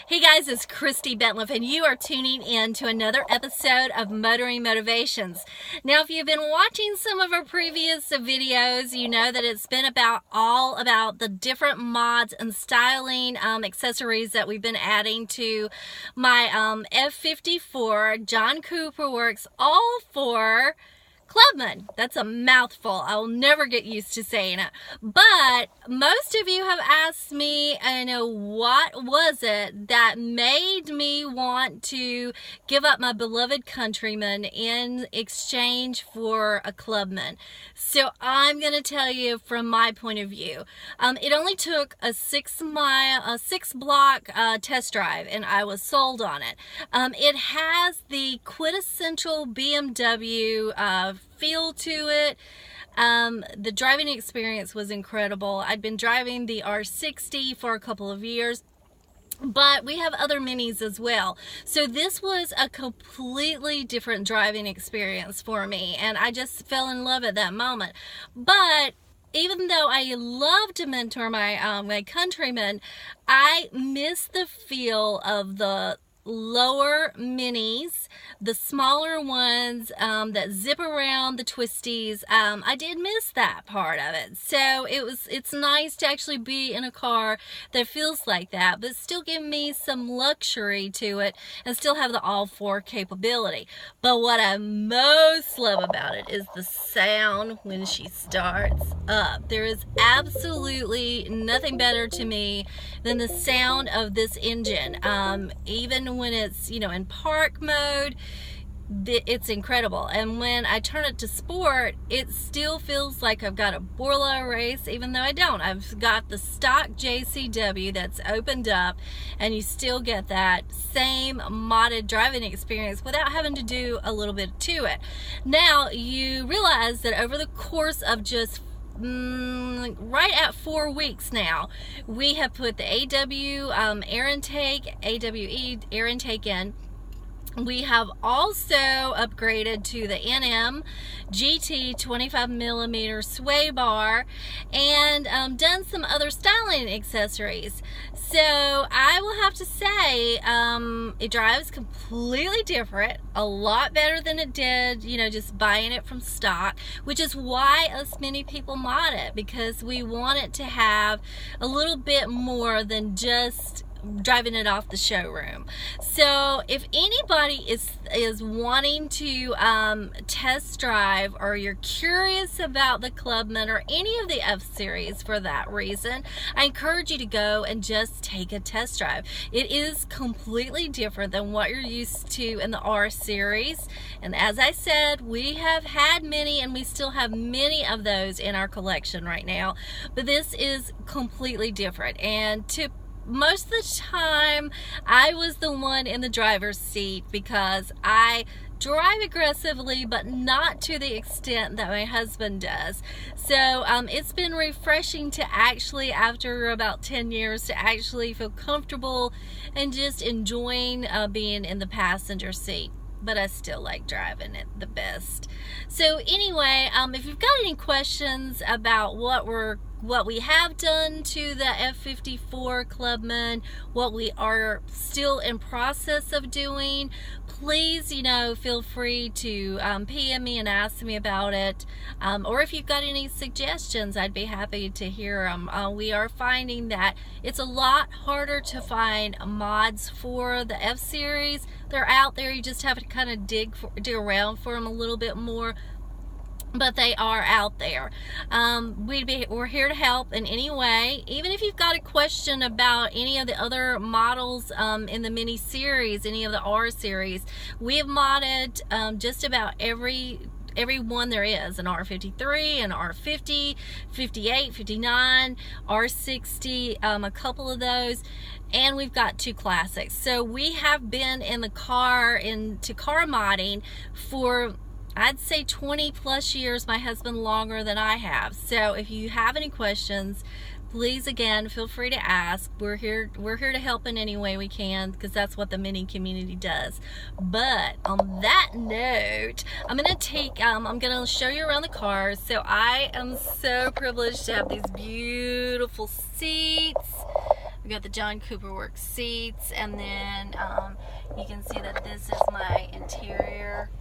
Hey guys, it's Christy Bentliff and you are tuning in to another episode of Motoring Motivations. Now, if you've been watching some of our previous videos, you know that it's been all about the different mods and styling accessories that we've been adding to my F54 John Cooper Works, all for Clubman. That's a mouthful. I will never get used to saying it. But most of you have asked me, what was it that made me want to give up my beloved Countryman in exchange for a Clubman. So I'm going to tell you from my point of view. It only took a 6 block test drive and I was sold on it. It has the quintessential BMW feel to it. The driving experience was incredible. I'd been driving the R60 for a couple of years, but we have other minis as well. So this was a completely different driving experience for me, and I just fell in love at that moment. But even though I love to mentor my Countryman, I miss the feel of the lower minis, the smaller ones that zip around the twisties. I did miss that part of it. So it's nice to actually be in a car that feels like that, but still give me some luxury to it and still have the all-4 capability. But what I most love about it is the sound when she starts up. There is absolutely nothing better to me than the sound of this engine. Even when it's, in park mode, it's incredible. And when I turn it to sport, it still feels like I've got a Borla race, even though I don't. I've got the stock JCW that's opened up, and you still get that same modded driving experience without having to do a little bit to it. Now, you realize that over the course of just right at 4 weeks now, we have put the AWE air intake in. We have also upgraded to the NM GT 25mm sway bar and done some other styling accessories. So I will have to say it drives completely different, a lot better than it did, just buying it from stock, which is why many people mod it, because we want it to have a little bit more than just driving it off the showroom. So if anybody is wanting to test drive, or you're curious about the Clubman or any of the F-Series for that reason, I encourage you to go and just take a test drive. It is completely different than what you're used to in the R-Series, and as I said, we have had many, and we still have many of those in our collection right now, but this is completely different. And most of the time, I was the one in the driver's seat because I drive aggressively, but not to the extent that my husband does. So it's been refreshing to actually, after about 10 years, to actually feel comfortable and just enjoying being in the passenger seat. But I still like driving it the best. So anyway, if you've got any questions about what we have done to the F54 Clubman, what we are still in process of doing, please, feel free to PM me and ask me about it. Or if you've got any suggestions, I'd be happy to hear them. We are finding that it's a lot harder to find mods for the F-Series. They're out there. You just have to kind of dig around for them a little bit more, but they are out there. We're here to help in any way. Even if you've got a question about any of the other models in the mini series, any of the R series, we have modded just about every one there is: an R53, an R50, 58, 59, R60, a couple of those, and we've got 2 classics. So we have been in the car, into car modding for, I'd say, 20 plus years. My husband longer than I have. So if you have any questions, please, again, feel free to ask. We're here to help in any way we can, because that's what the mini community does. But on that note, I'm gonna show you around the car. So I am so privileged to have these beautiful seats. We got the John Cooper Works seats, and then you can see that this is my interior.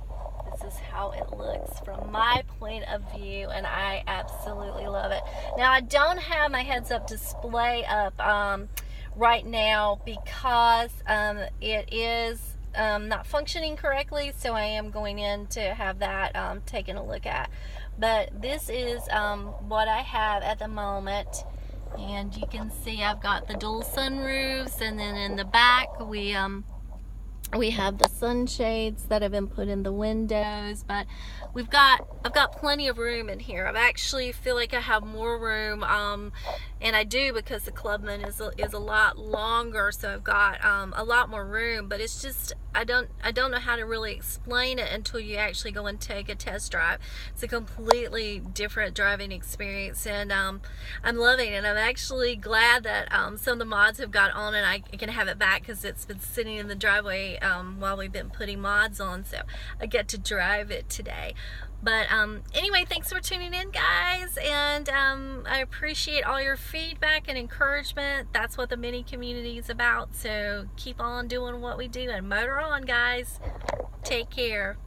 This is how it looks from my point of view, and I absolutely love it. Now, I don't have my heads-up display up right now because it is not functioning correctly, so I am going in to have that taken a look at. But this is what I have at the moment, and you can see I've got the dual sunroofs, and then in the back we have the sunshades that have been put in the windows. But I've got plenty of room in here. I actually feel like I have more room, and I do, because the Clubman is a lot longer, so I've got a lot more room. But it's just, I don't know how to really explain it until you actually go and take a test drive. It's a completely different driving experience, and I'm loving it. I'm actually glad that some of the mods have got on, and I can have it back because it's been sitting in the driveway while we've been putting mods on, so I get to drive it today. But anyway, thanks for tuning in, guys, and I appreciate all your feedback and encouragement. That's what the Mini community is about, so keep on doing what we do, and motor on, guys. Take care.